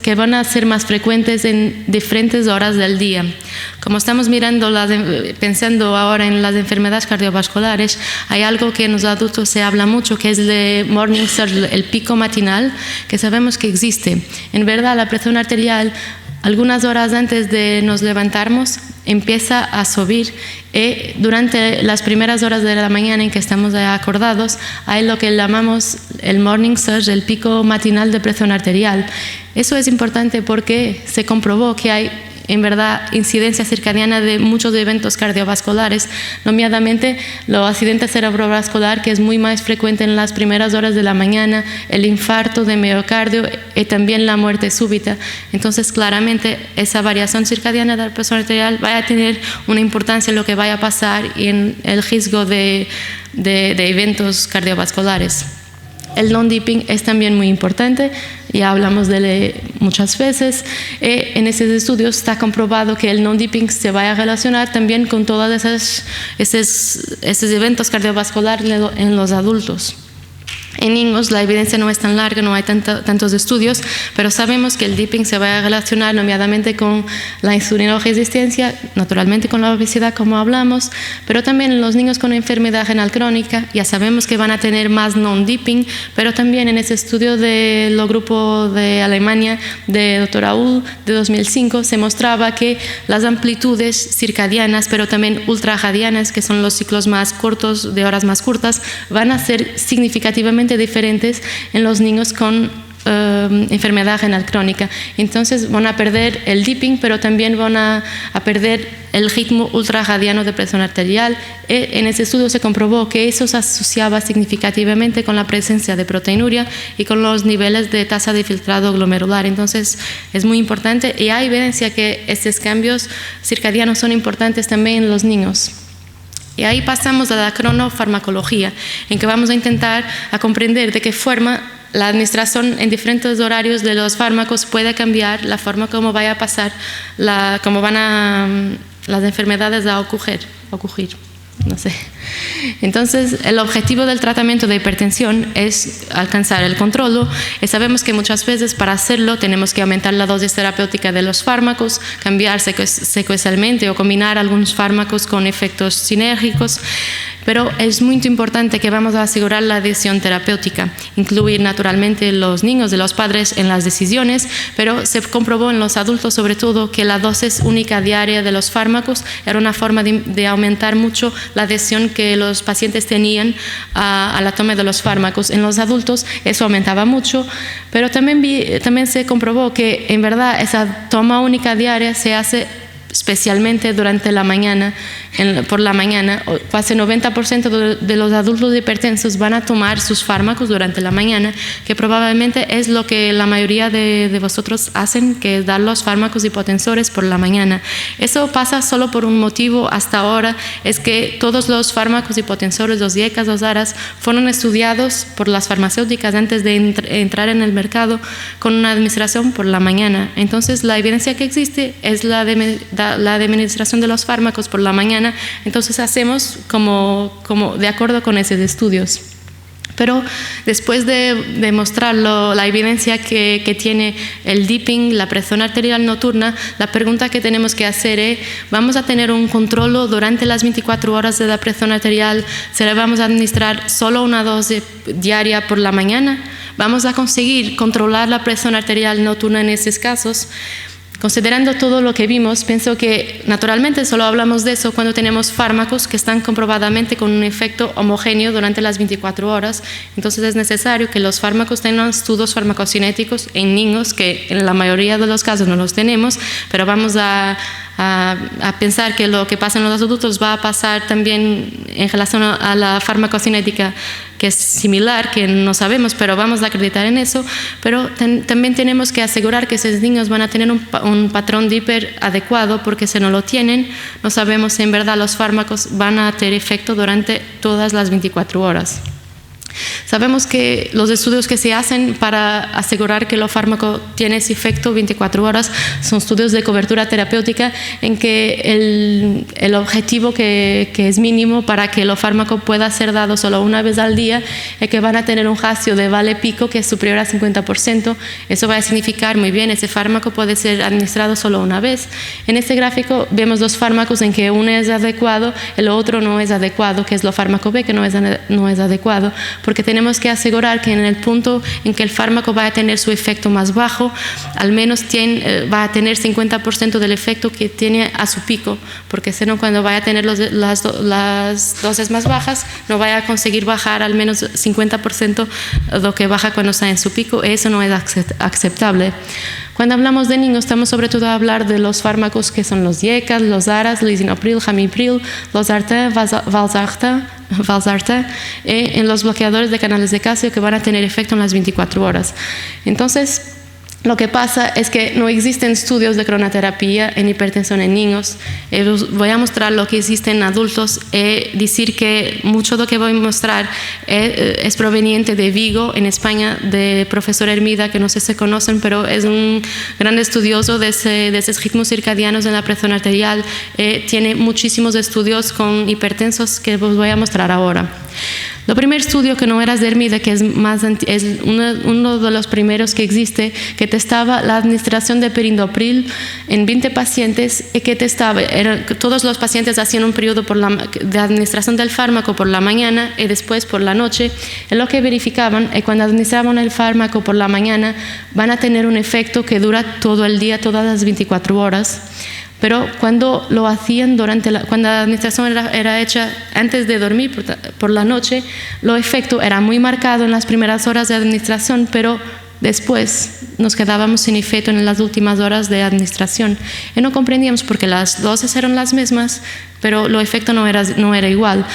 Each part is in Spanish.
que van a ser más frecuentes en diferentes horas del día. Como estamos pensando ahora en las enfermedades cardiovasculares, hay algo que en los adultos se habla mucho, que es el morning surge, el pico matinal, que sabemos que existe. En verdad, la presión arterial, algunas horas antes de nos levantarnos, empieza a subir y durante las primeras horas de la mañana en que estamos acordados hay lo que llamamos el morning surge, el pico matinal de presión arterial. Eso es importante porque se comprobó que hay en verdad incidencia circadiana de muchos eventos cardiovasculares, nominadamente los accidentes cerebrovasculares, que es muy más frecuente en las primeras horas de la mañana, el infarto de miocardio y también la muerte súbita. Entonces, claramente, esa variación circadiana de la presión arterial va a tener una importancia en lo que vaya a pasar y en el riesgo de eventos cardiovasculares. El non-dipping es también muy importante, ya hablamos de él muchas veces. En esos estudios está comprobado que el non-dipping se va a relacionar también con todos esos eventos cardiovasculares en los adultos. En niños la evidencia no es tan larga, no hay tantos estudios, pero sabemos que el dipping se va a relacionar nominadamente con la insulinoresistencia, naturalmente con la obesidad como hablamos, pero también en los niños con enfermedad renal crónica ya sabemos que van a tener más non-dipping, pero también en ese estudio del grupo de Alemania de Dr. Aul de 2005 se mostraba que las amplitudes circadianas, pero también ultrarradianas, que son los ciclos más cortos, de horas más cortas, van a ser significativamente diferentes en los niños con enfermedad renal crónica. Entonces van a perder el dipping, pero también van a perder el ritmo ultrarradiano de presión arterial. En ese estudio se comprobó que eso se asociaba significativamente con la presencia de proteinuria y con los niveles de tasa de filtrado glomerular. Entonces es muy importante y hay evidencia que estos cambios circadianos son importantes también en los niños. Y ahí pasamos a la cronofarmacología, en que vamos a intentar comprender de qué forma la administración en diferentes horarios de los fármacos puede cambiar la forma como vaya a pasar, cómo van las enfermedades a ocurrir. No sé. Entonces, el objetivo del tratamiento de hipertensión es alcanzar el control y sabemos que muchas veces para hacerlo tenemos que aumentar la dosis terapéutica de los fármacos, cambiar secuencialmente o combinar algunos fármacos con efectos sinérgicos, pero es muy importante que vamos a asegurar la decisión terapéutica, incluir naturalmente los niños y los padres en las decisiones, pero se comprobó en los adultos sobre todo que la dosis única diaria de los fármacos era una forma de aumentar mucho la adhesión que los pacientes tenían a la toma de los fármacos. En los adultos eso aumentaba mucho, pero también se comprobó que en verdad esa toma única diaria se hace especialmente durante la mañana, por la mañana. Casi 90% de los adultos hipertensos van a tomar sus fármacos durante la mañana, que probablemente es lo que la mayoría de vosotros hacen, que es dar los fármacos hipotensores por la mañana. Eso pasa solo por un motivo hasta ahora, es que todos los fármacos hipotensores, los IECAs, los ARAs, fueron estudiados por las farmacéuticas antes de entrar en el mercado con una administración por la mañana. Entonces la evidencia que existe es la administración de los fármacos por la mañana, entonces hacemos como de acuerdo con esos estudios. Pero después de mostrar la evidencia que tiene el dipping, la presión arterial nocturna, la pregunta que tenemos que hacer es, ¿vamos a tener un control durante las 24 horas de la presión arterial? ¿Se le vamos a administrar solo una dosis diaria por la mañana? ¿Vamos a conseguir controlar la presión arterial nocturna en esos casos? Considerando todo lo que vimos, pienso que naturalmente solo hablamos de eso cuando tenemos fármacos que están comprobadamente con un efecto homogéneo durante las 24 horas. Entonces es necesario que los fármacos tengan estudios farmacocinéticos en niños, que en la mayoría de los casos no los tenemos, pero vamos a pensar que lo que pasa en los adultos va a pasar también en relación a la farmacocinética, que es similar, que no sabemos, pero vamos a acreditar en eso. Pero también tenemos que asegurar que esos niños van a tener un patrón de hiper adecuado, porque si no lo tienen, no sabemos si en verdad los fármacos van a tener efecto durante todas las 24 horas. Sabemos que los estudios que se hacen para asegurar que el fármaco tiene ese efecto 24 horas son estudios de cobertura terapéutica en que el objetivo que es mínimo para que el fármaco pueda ser dado solo una vez al día es que van a tener un ratio de vale pico que es superior al 50%. Eso va a significar, muy bien, ese fármaco puede ser administrado solo una vez. En este gráfico vemos dos fármacos en que uno es adecuado, el otro no es adecuado, que es el fármaco B, que no es adecuado, porque tenemos que asegurar que en el punto en que el fármaco va a tener su efecto más bajo, al menos va a tener 50% del efecto que tiene a su pico, porque si no, cuando vaya a tener las dosis más bajas, no vaya a conseguir bajar al menos 50% de lo que baja cuando está en su pico. Eso no es aceptable. Cuando hablamos de niños, estamos sobre todo a hablar de los fármacos que son los IECAS, los ARAs, lisinopril, ramipril, los Losartan, valsartan, en los bloqueadores de canales de calcio que van a tener efecto en las 24 horas. Entonces, lo que pasa es que no existen estudios de cronoterapia en hipertensión en niños. Voy a mostrar lo que existe en adultos y decir que mucho de lo que voy a mostrar es proveniente de Vigo, en España, de profesor Hermida, que no sé si se conocen, pero es un gran estudioso de esos ritmos circadianos en la presión arterial. Tiene muchísimos estudios con hipertensos que os voy a mostrar ahora. El primer estudio, que no era de Hermida, que es uno de los primeros que existe, que testaba la administración de perindopril en 20 pacientes y que testaba, todos los pacientes hacían un periodo de administración del fármaco por la mañana y después por la noche. Y lo que verificaban es que cuando administraban el fármaco por la mañana van a tener un efecto que dura todo el día, todas las 24 horas. Pero cuando lo hacían cuando la administración era hecha antes de dormir por la noche, el efecto era muy marcado en las primeras horas de administración, pero después nos quedábamos sin efecto en las últimas horas de administración. Y no comprendíamos porque las dosis eran las mismas, pero el efecto no era igual.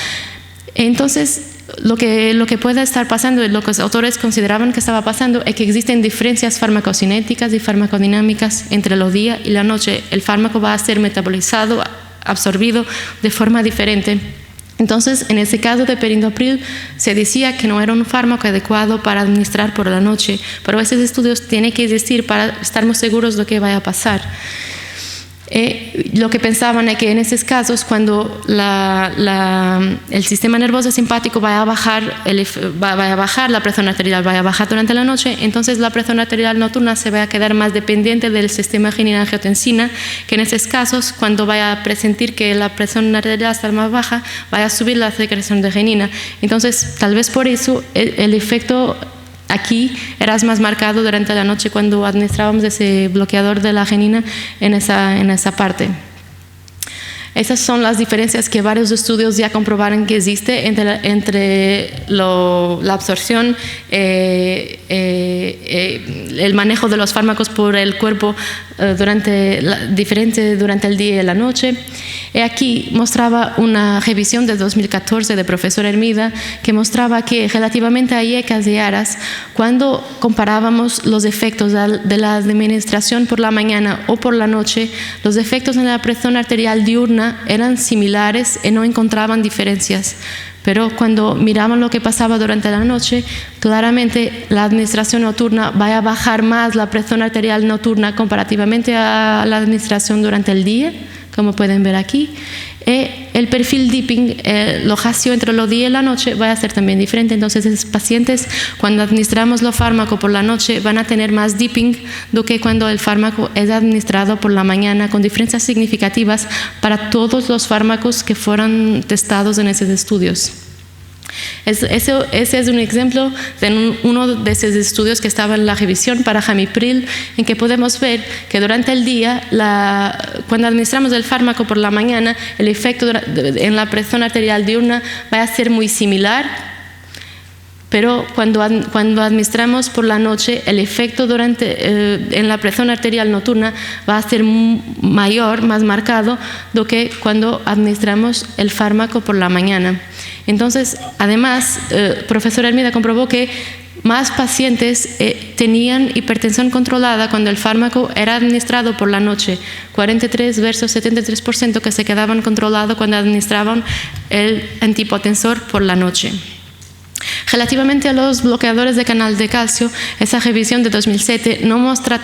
Entonces, lo que puede estar pasando, lo que los autores consideraban que estaba pasando, es que existen diferencias farmacocinéticas y farmacodinámicas entre el día y la noche. El fármaco va a ser metabolizado, absorbido de forma diferente. Entonces, en ese caso de perindopril, se decía que no era un fármaco adecuado para administrar por la noche, pero esos estudios tienen que existir para estar muy seguros de lo que vaya a pasar. Lo que pensaban es que en esos casos, cuando el sistema nervioso simpático vaya a bajar, la presión arterial vaya a bajar durante la noche, entonces la presión arterial nocturna se va a quedar más dependiente del sistema renina-angiotensina, que en esos casos, cuando vaya a presentir que la presión arterial está más baja, vaya a subir la secreción de renina. Entonces, tal vez por eso el efecto aquí era más marcado durante la noche cuando administrábamos ese bloqueador de la renina en esa parte. Esas son las diferencias que varios estudios ya comprobaron que existe entre la absorción, el manejo de los fármacos por el cuerpo diferente durante el día y la noche. Y aquí mostraba una revisión de 2014 de profesor Hermida que mostraba que relativamente a IECAS y ARAs, cuando comparábamos los efectos de la administración por la mañana o por la noche, los efectos en la presión arterial diurna eran similares y no encontraban diferencias. Pero cuando miraban lo que pasaba durante la noche, claramente la administración nocturna va a bajar más la presión arterial nocturna comparativamente a la administración durante el día, como pueden ver aquí. El perfil dipping, lo ratio entre los días y la noche va a ser también diferente. Entonces, esos pacientes, cuando administramos los fármacos por la noche, van a tener más dipping do que cuando el fármaco es administrado por la mañana, con diferencias significativas para todos los fármacos que fueron testados en esos estudios. Ese es un ejemplo de uno de esos estudios que estaba en la revisión para ramipril, en que podemos ver que durante el día, cuando administramos el fármaco por la mañana, el efecto en la presión arterial diurna va a ser muy similar, pero cuando administramos por la noche, el efecto en la presión arterial nocturna va a ser mayor, más marcado, do que cuando administramos el fármaco por la mañana. Entonces, además, profesor Hermida comprobó que más pacientes tenían hipertensión controlada cuando el fármaco era administrado por la noche, 43 versus 73% que se quedaban controlados cuando administraban el antihipotensor por la noche. Relativamente a los bloqueadores de canal de calcio, esa revisión de 2007 no muestra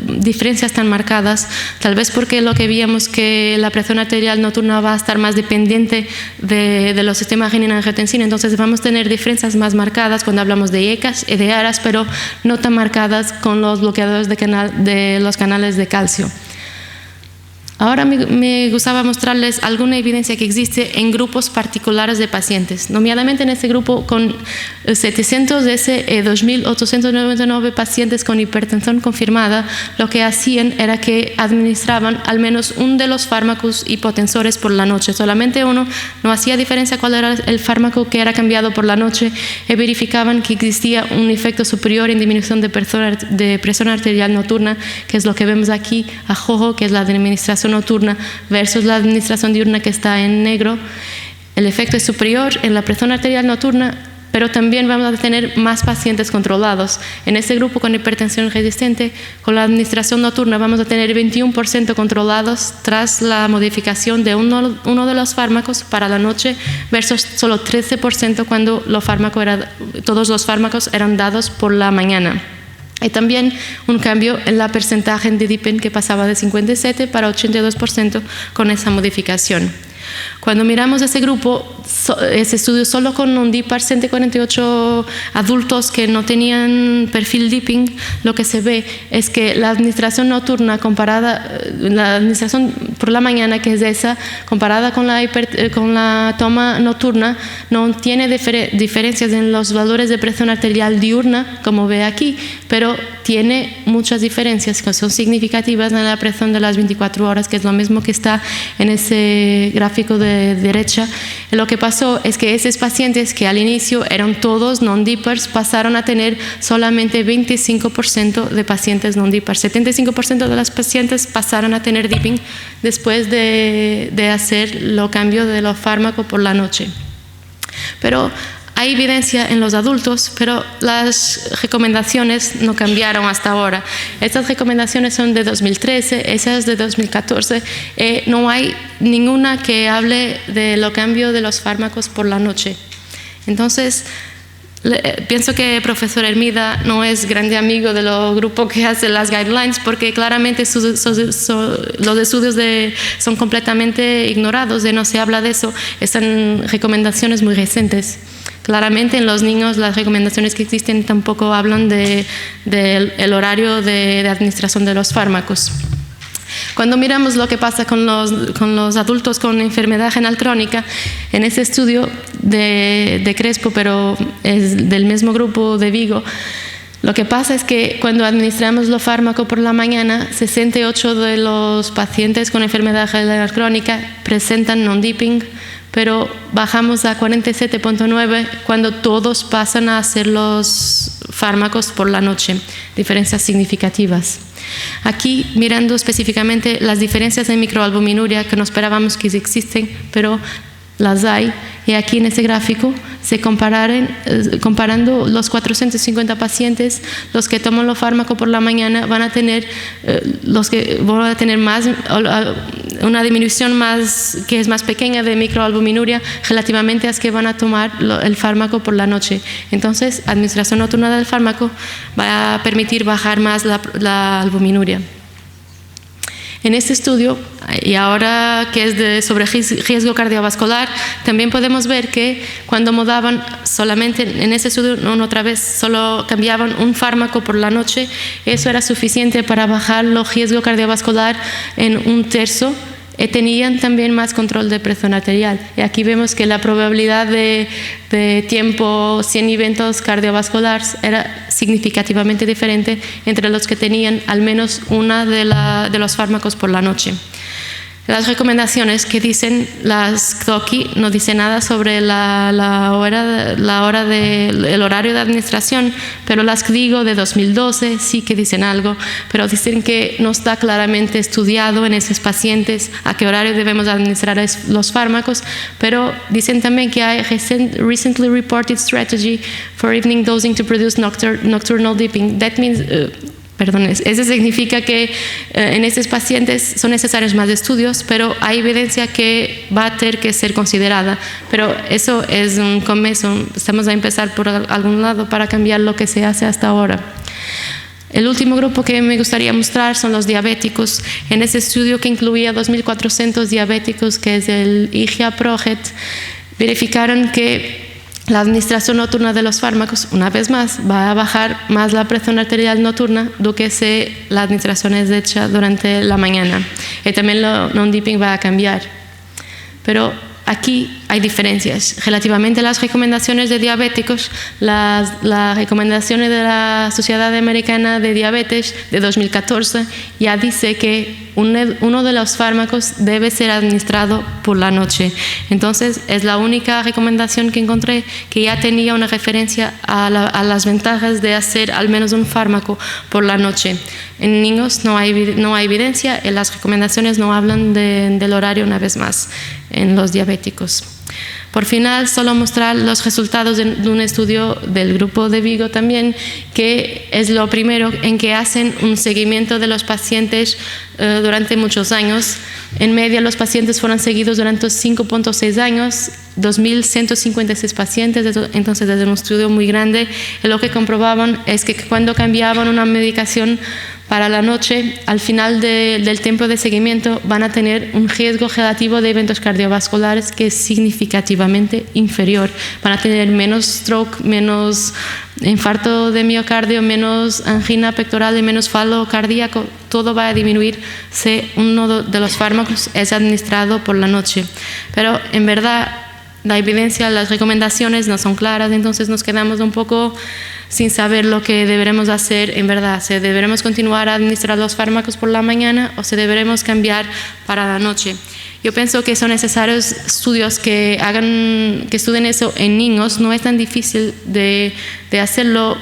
diferencias tan marcadas, tal vez porque lo que víamos que la presión arterial nocturna va a estar más dependiente de los sistemas renina-angiotensina, entonces vamos a tener diferencias más marcadas cuando hablamos de IECAS y de ARAS, pero no tan marcadas con los bloqueadores de los canales de calcio. Ahora me gustaba mostrarles alguna evidencia que existe en grupos particulares de pacientes, nominalmente en este grupo con 700 de ese 2.899 pacientes con hipertensión confirmada. Lo que hacían era que administraban al menos uno de los fármacos hipotensores por la noche, solamente uno, no hacía diferencia cuál era el fármaco que era cambiado por la noche, y verificaban que existía un efecto superior en disminución de presión arterial nocturna, que es lo que vemos aquí a rojo, que es la administración nocturna versus la administración diurna, que está en negro. El efecto es superior en la presión arterial nocturna, pero también vamos a tener más pacientes controlados. En este grupo con hipertensión resistente, con la administración nocturna vamos a tener 21% controlados tras la modificación de uno de los fármacos para la noche versus solo 13% cuando todos los fármacos eran dados por la mañana. Hay también un cambio en la porcentaje de DIPEN que pasaba de 57 para 82% con esa modificación. Cuando miramos ese grupo, ese estudio solo con un DIPAR 148 adultos que no tenían perfil DIPing, lo que se ve es que la administración nocturna la administración por la mañana, que es esa, comparada con la toma nocturna, no tiene diferencias en los valores de presión arterial diurna, como ve aquí, pero tiene muchas diferencias que son significativas en la presión de las 24 horas, que es lo mismo que está en ese gráfico de derecha. Lo que pasó es que esos pacientes que al inicio eran todos non-dippers pasaron a tener solamente 25% de pacientes non-dippers. 75% de las pacientes pasaron a tener dipping después de hacer los cambios de los fármacos por la noche. Pero hay evidencia en los adultos, pero las recomendaciones no cambiaron hasta ahora. Estas recomendaciones son de 2013, esas de 2014. No hay ninguna que hable de los cambios de los fármacos por la noche. Entonces, pienso que el profesor Hermida no es grande amigo de los grupos que hacen las guidelines, porque claramente los estudios son completamente ignorados, no se habla de eso. Están recomendaciones muy recientes. Claramente en los niños las recomendaciones que existen tampoco hablan del horario de administración de los fármacos. Cuando miramos lo que pasa con los adultos con enfermedad renal crónica, en ese estudio de Crespo, pero es del mismo grupo de Vigo, lo que pasa es que cuando administramos los fármacos por la mañana, 68 de los pacientes con enfermedad renal crónica presentan non-dipping, pero bajamos a 47.9 cuando todos pasan a hacer los fármacos por la noche, diferencias significativas. Aquí mirando específicamente las diferencias en microalbuminuria que no esperábamos que existen, pero las hay, y aquí en este gráfico se comparando los 450 pacientes, los que toman los fármacos por la mañana van a tener más una disminución que es más pequeña de microalbuminuria relativamente a los que van a tomar el fármaco por la noche. Entonces, administración nocturna del fármaco va a permitir bajar más la albuminuria. En este estudio, y ahora que es sobre riesgo cardiovascular, también podemos ver que cuando modaban solamente en ese estudio, otra vez, solo cambiaban un fármaco por la noche, eso era suficiente para bajar los riesgos cardiovascular en 1/3. Tenían también más control de presión arterial. Y aquí vemos que la probabilidad de tiempo sin eventos cardiovasculares era significativamente diferente entre los que tenían al menos una de los fármacos por la noche. Las recomendaciones que dicen las CDOCI no dicen nada sobre el horario de administración, pero las CDIGO de 2012 sí que dicen algo, pero dicen que no está claramente estudiado en esos pacientes a qué horario debemos administrar los fármacos, pero dicen también que hay recently reported strategy for evening dosing to produce nocturnal dipping. That means Perdón, eso significa que en estos pacientes son necesarios más estudios, pero hay evidencia que va a tener que ser considerada. Pero eso es un comienzo, estamos a empezar por algún lado para cambiar lo que se hace hasta ahora. El último grupo que me gustaría mostrar son los diabéticos. En ese estudio que incluía 2.400 diabéticos, que es el IGA-PROGET, verificaron que la administración nocturna de los fármacos, una vez más, va a bajar más la presión arterial nocturna do que si la administración es hecha durante la mañana. Y también el non-dipping va a cambiar. Pero aquí hay diferencias. Relativamente a las recomendaciones de diabéticos, las recomendaciones de la Sociedad Americana de Diabetes de 2014 ya dice que uno de los fármacos debe ser administrado por la noche. Entonces, es la única recomendación que encontré que ya tenía una referencia a las ventajas de hacer al menos un fármaco por la noche. En niños no hay evidencia, y las recomendaciones no hablan del horario una vez más en los diabéticos. Por final, solo mostrar los resultados de un estudio del grupo de Vigo también, que es lo primero en que hacen un seguimiento de los pacientes durante muchos años. En media, los pacientes fueron seguidos durante 5.6 años, 2.156 pacientes, entonces es un estudio muy grande. Y lo que comprobaban es que cuando cambiaban una medicación para la noche, al final del tiempo de seguimiento van a tener un riesgo relativo de eventos cardiovasculares que es significativamente inferior. Van a tener menos stroke, menos infarto de miocardio, menos angina pectoral y menos fallo cardíaco. Todo va a disminuir si uno de los fármacos es administrado por la noche. Pero en verdad la evidencia, las recomendaciones no son claras, entonces nos quedamos un poco sin saber lo que deberemos hacer en verdad. Si deberemos continuar a administrar los fármacos por la mañana o si deberemos cambiar para la noche. Yo pienso que son necesarios estudios que estudien eso en niños. No es tan difícil de hacerlo.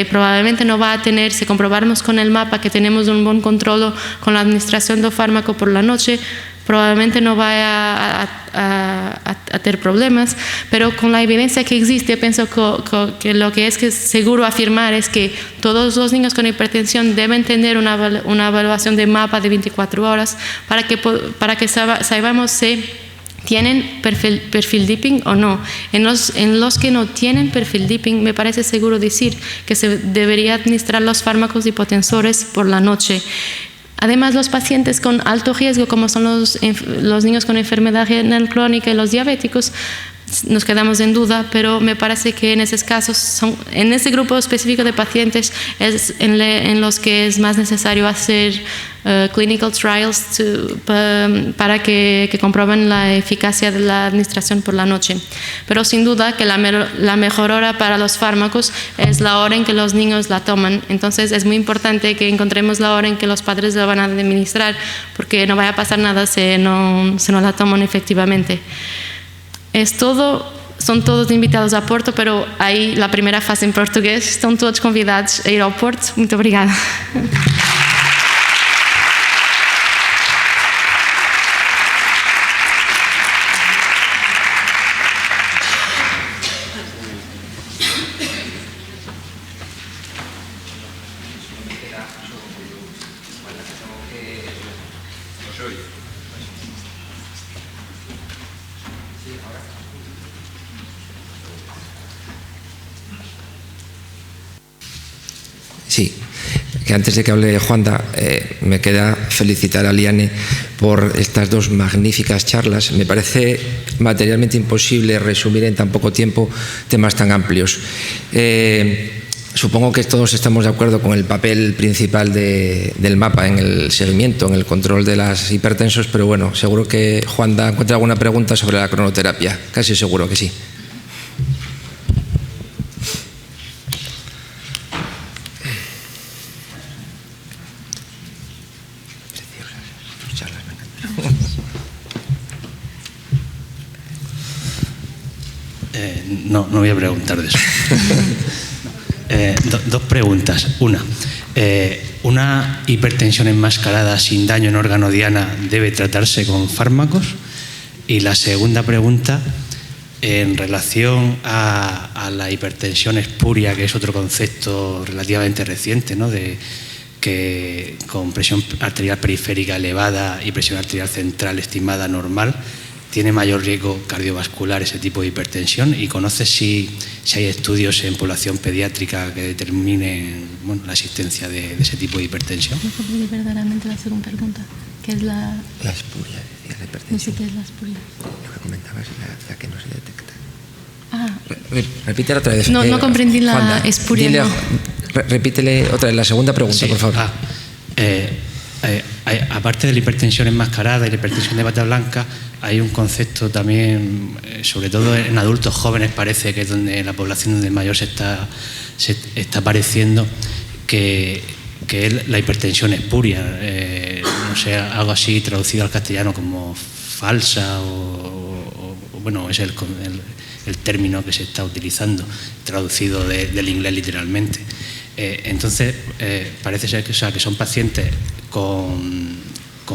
Probablemente no va a tener, si comprobamos con el mapa que tenemos un buen control con la administración del fármaco por la noche, probablemente no vaya a tener problemas, pero con la evidencia que existe, pienso que lo que es seguro afirmar es que todos los niños con hipertensión deben tener una evaluación de mapa de 24 horas para que saibamos si tienen perfil dipping o no. En los que no tienen perfil dipping, me parece seguro decir que se debería administrar los fármacos hipotensores por la noche. Además, los pacientes con alto riesgo, como son los niños con enfermedad renal crónica y los diabéticos, nos quedamos en duda, pero me parece que en esos casos, en ese grupo específico de pacientes, es en los que es más necesario hacer clinical trials para que comprueben la eficacia de la administración por la noche. Pero sin duda que la mejor hora para los fármacos es la hora en que los niños la toman. Entonces es muy importante que encontremos la hora en que los padres la van a administrar, porque no vaya a pasar nada si no la toman efectivamente. Es todo, son todos invitados a Porto, pero aí la primeira fase em português, estão todos convidados a ir ao Porto. Muito obrigada. Sí, que antes de que hable Juanda, me queda felicitar a Liane por estas dos magníficas charlas. Me parece materialmente imposible resumir en tan poco tiempo temas tan amplios. Supongo que todos estamos de acuerdo con el papel principal del mapa en el seguimiento, en el control de las hipertensos, pero bueno, seguro que Juanda encuentra alguna pregunta sobre la cronoterapia. Casi seguro que sí. No voy a preguntar de eso. Dos preguntas. ¿Una hipertensión enmascarada sin daño en órgano diana debe tratarse con fármacos? Y la segunda pregunta, en relación a la hipertensión espuria, que es otro concepto relativamente reciente, ¿no? que con presión arterial periférica elevada y presión arterial central estimada normal tiene mayor riesgo cardiovascular ese tipo de hipertensión, y conoces si hay estudios en población pediátrica que determinen la existencia de ese tipo de hipertensión. No comprendí verdaderamente la segunda pregunta, ¿qué es la espuria? Decía, la hipertensión. No sé qué es la espuria. Lo que comentabas, la que no se detecta. Ah. Repítela otra vez. No comprendí la Juanda, espuria. Dile, no. Repítele otra vez la segunda pregunta, Sí. por favor. Aparte de la hipertensión enmascarada y la hipertensión de bata blanca, hay un concepto también, sobre todo en adultos jóvenes, parece que es donde la población donde mayor se está apareciendo, que es la hipertensión espuria. No sé, algo así traducido al castellano como falsa bueno, es el término que se está utilizando, traducido del inglés literalmente. Entonces, parece ser que son pacientes con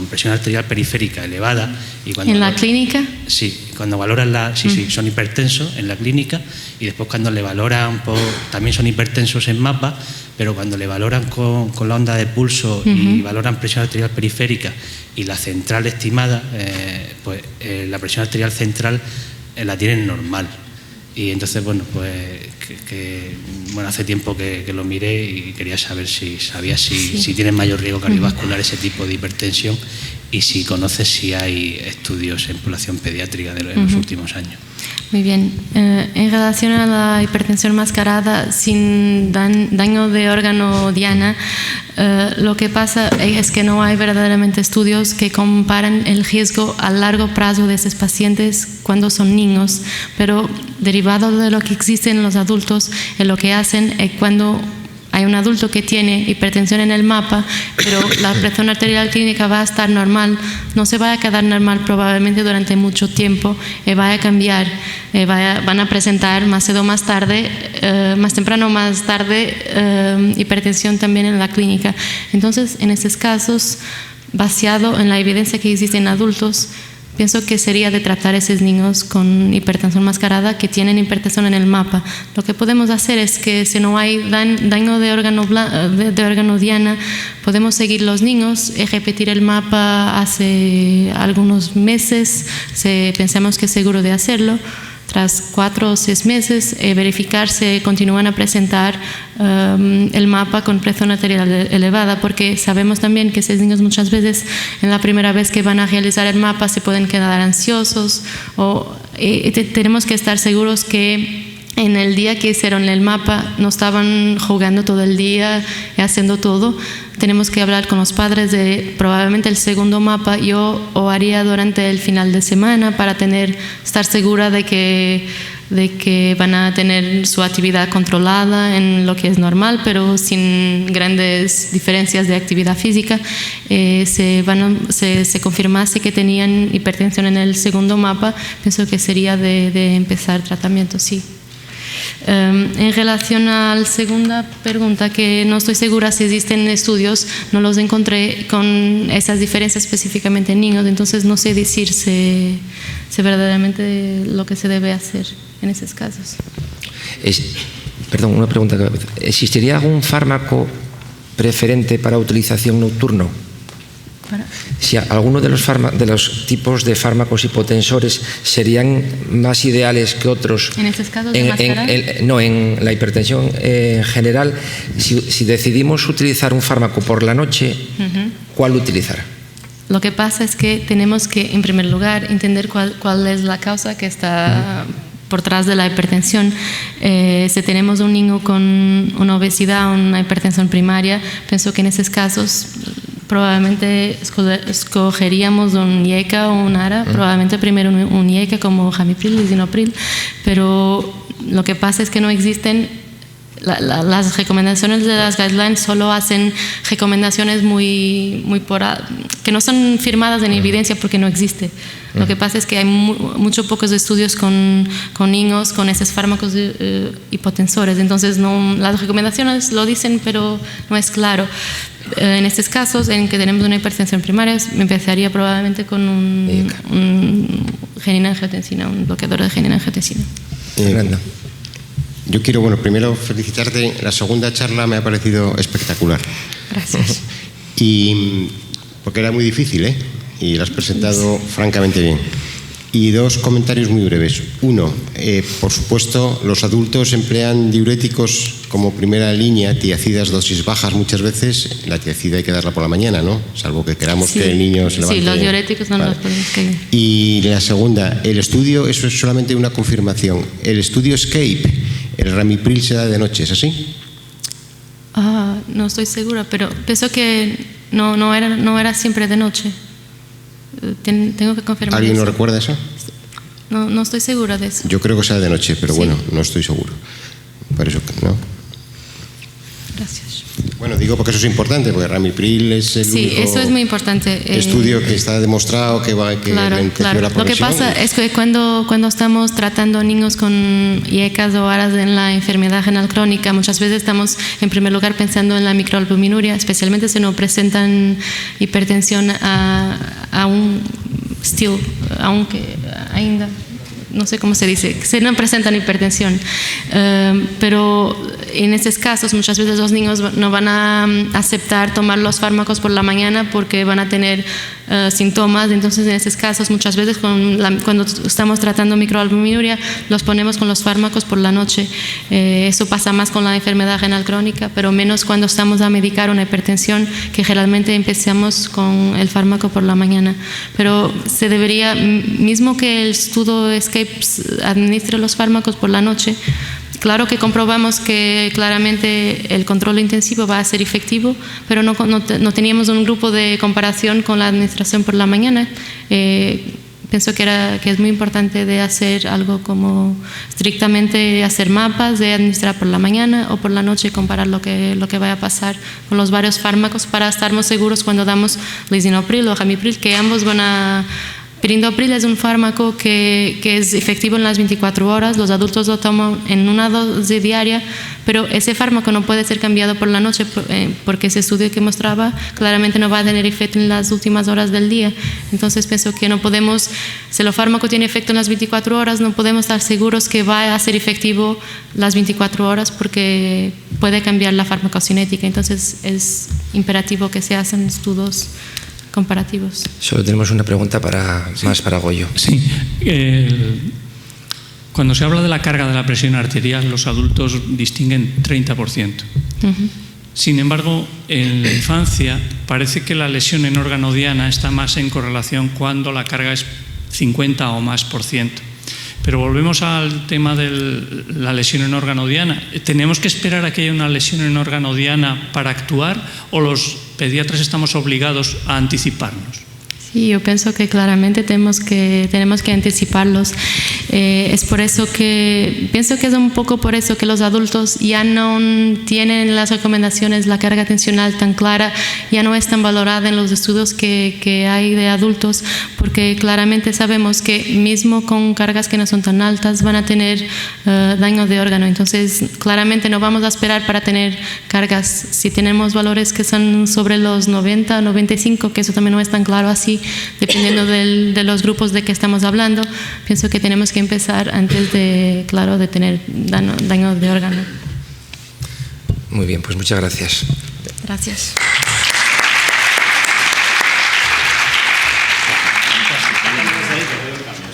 presión arterial periférica elevada. Y cuando ¿En la clínica? Sí, cuando valoran son hipertensos en la clínica, y después cuando le valoran, también son hipertensos en mapa, pero cuando le valoran con la onda de pulso y valoran presión arterial periférica y la central estimada, la presión arterial central la tienen normal. Y entonces, hace tiempo que lo miré y quería saber si sabías si tienen mayor riesgo cardiovascular ese tipo de hipertensión, y si conoces si hay estudios en población pediátrica en los últimos años. Muy bien. En relación a la hipertensión mascarada sin daño de órgano diana, lo que pasa es que no hay verdaderamente estudios que comparan el riesgo a largo plazo de esos pacientes cuando son niños, pero derivado de lo que existe en los adultos, lo que hacen es cuando hay un adulto que tiene hipertensión en el mapa, pero la presión arterial clínica va a estar normal, no se va a quedar normal probablemente durante mucho tiempo, va a cambiar, van a presentar más temprano o más tarde, hipertensión también en la clínica. Entonces, en esos casos, basado en la evidencia que existe en adultos, pienso que sería de tratar a esos niños con hipertensión mascarada que tienen hipertensión en el mapa. Lo que podemos hacer es que si no hay daño de órgano diana, podemos seguir los niños y repetir el mapa hace algunos meses, si pensamos que es seguro de hacerlo. Tras 4 o 6 meses, verificar si continúan a presentar el mapa con presión arterial elevada, porque sabemos también que esos niños muchas veces en la primera vez que van a realizar el mapa se pueden quedar ansiosos, tenemos que estar seguros que en el día que hicieron el mapa no estaban jugando todo el día y haciendo todo. Tenemos que hablar con los padres de probablemente el segundo mapa yo o haría durante el final de semana para estar segura de que van a tener su actividad controlada en lo que es normal, pero sin grandes diferencias de actividad física. Se confirmase que tenían hipertensión en el segundo mapa, pienso que sería de empezar tratamiento, sí. En relación a la segunda pregunta, que no estoy segura si existen estudios, no los encontré con esas diferencias específicamente en niños, entonces no sé decir si verdaderamente lo que se debe hacer en esos casos. Perdón, una pregunta. ¿Existiría algún fármaco preferente para utilización nocturno? Si alguno de los tipos de fármacos hipotensores serían más ideales que otros. ¿En esos casos en la hipertensión en general, si decidimos utilizar un fármaco por la noche, ¿cuál utilizar? Lo que pasa es que tenemos que, en primer lugar, entender cuál es la causa que está por detrás de la hipertensión. Si tenemos un niño con una obesidad o una hipertensión primaria, pienso que en esos casos probablemente escogeríamos un IECA o un ARA, probablemente primero un IECA como Ramipril, Lisinopril, pero lo que pasa es que no existen, las recomendaciones de las guidelines solo hacen recomendaciones que no son firmadas en evidencia porque no existe. Lo que pasa es que hay mucho pocos estudios con niños con esos fármacos hipotensores, entonces las recomendaciones lo dicen, pero no es claro. En estos casos en que tenemos una hipertensión primaria, me empezaría probablemente con un renin-angiotensina, un bloqueador de renin-angiotensina. Yo quiero, bueno, primero felicitarte. La segunda charla me ha parecido espectacular. Gracias. Y porque era muy difícil, ¿eh? Y lo has presentado francamente bien. Y dos comentarios muy breves. Uno, por supuesto, los adultos emplean diuréticos como primera línea, tiacidas dosis bajas muchas veces. La tiacida hay que darla por la mañana, ¿no? Salvo que queramos que el niño se levante. Sí, los diuréticos no los podemos caer. Y la segunda, el estudio, eso es solamente una confirmación. El estudio ESCAPE, el ramipril se da de noche, ¿es así? No estoy segura, pero pienso que no era siempre de noche. Tengo que confirmar. ¿Alguien eso. no recuerda eso? No estoy segura de eso. Yo creo que sea de noche, pero Sí. bueno, no estoy seguro. Por eso, ¿no? Gracias. Bueno, digo porque eso es importante, porque ramipril es el Sí, único eso es muy importante. estudio que está demostrado que Claro. la Lo que pasa es que cuando estamos tratando niños con IECAS o ARAS en la enfermedad renal crónica, muchas veces estamos en primer lugar pensando en la microalbuminuria, especialmente si no presentan hipertensión a un still, aunque ainda, no sé cómo se dice, se no presentan hipertensión, pero en esos casos muchas veces los niños no van a aceptar tomar los fármacos por la mañana porque van a tener síntomas. Entonces en esos casos muchas veces cuando estamos tratando microalbuminuria los ponemos con los fármacos por la noche. Eso pasa más con la enfermedad renal crónica, pero menos cuando estamos a medicar una hipertensión, que generalmente empezamos con el fármaco por la mañana. Pero se debería, mismo que el estudio ESCAPE administre los fármacos por la noche, claro que comprobamos que claramente el control intensivo va a ser efectivo, pero no teníamos un grupo de comparación con la administración por la mañana. Pienso que es muy importante de hacer algo como estrictamente hacer mapas de administrar por la mañana o por la noche y comparar lo que vaya a pasar con los varios fármacos para estarmos seguros cuando damos lisinopril o ramipril que ambos van a... Perindopril es un fármaco que es efectivo en las 24 horas, los adultos lo toman en una dosis diaria, pero ese fármaco no puede ser cambiado por la noche porque ese estudio que mostraba claramente no va a tener efecto en las últimas horas del día. Entonces pienso que no podemos, si el fármaco tiene efecto en las 24 horas, no podemos estar seguros que va a ser efectivo las 24 horas porque puede cambiar la farmacocinética. Entonces es imperativo que se hacen estudios comparativos. Solo tenemos una pregunta más para Goyo. Sí. Cuando se habla de la carga de la presión arterial, los adultos distinguen 30%. Sin embargo, en la infancia parece que la lesión en órgano diana está más en correlación cuando la carga es 50 o más %. Pero volvemos al tema de la lesión en órgano diana. ¿Tenemos que esperar a que haya una lesión en órgano diana para actuar o los pediatras estamos obligados a anticiparnos? Sí, yo pienso que claramente tenemos que anticiparlos. Es por eso que pienso que es un poco por eso que los adultos ya no tienen las recomendaciones, la carga tensional tan clara, ya no es tan valorada en los estudios que hay de adultos, porque claramente sabemos que mismo con cargas que no son tan altas van a tener daño de órgano. Entonces claramente no vamos a esperar para tener cargas. Si tenemos valores que son sobre los 90, 95, que eso también no es tan claro así, dependiendo de los grupos de que estamos hablando, pienso que tenemos que empezar antes de tener daño de órgano. Muy bien, pues muchas gracias. Gracias.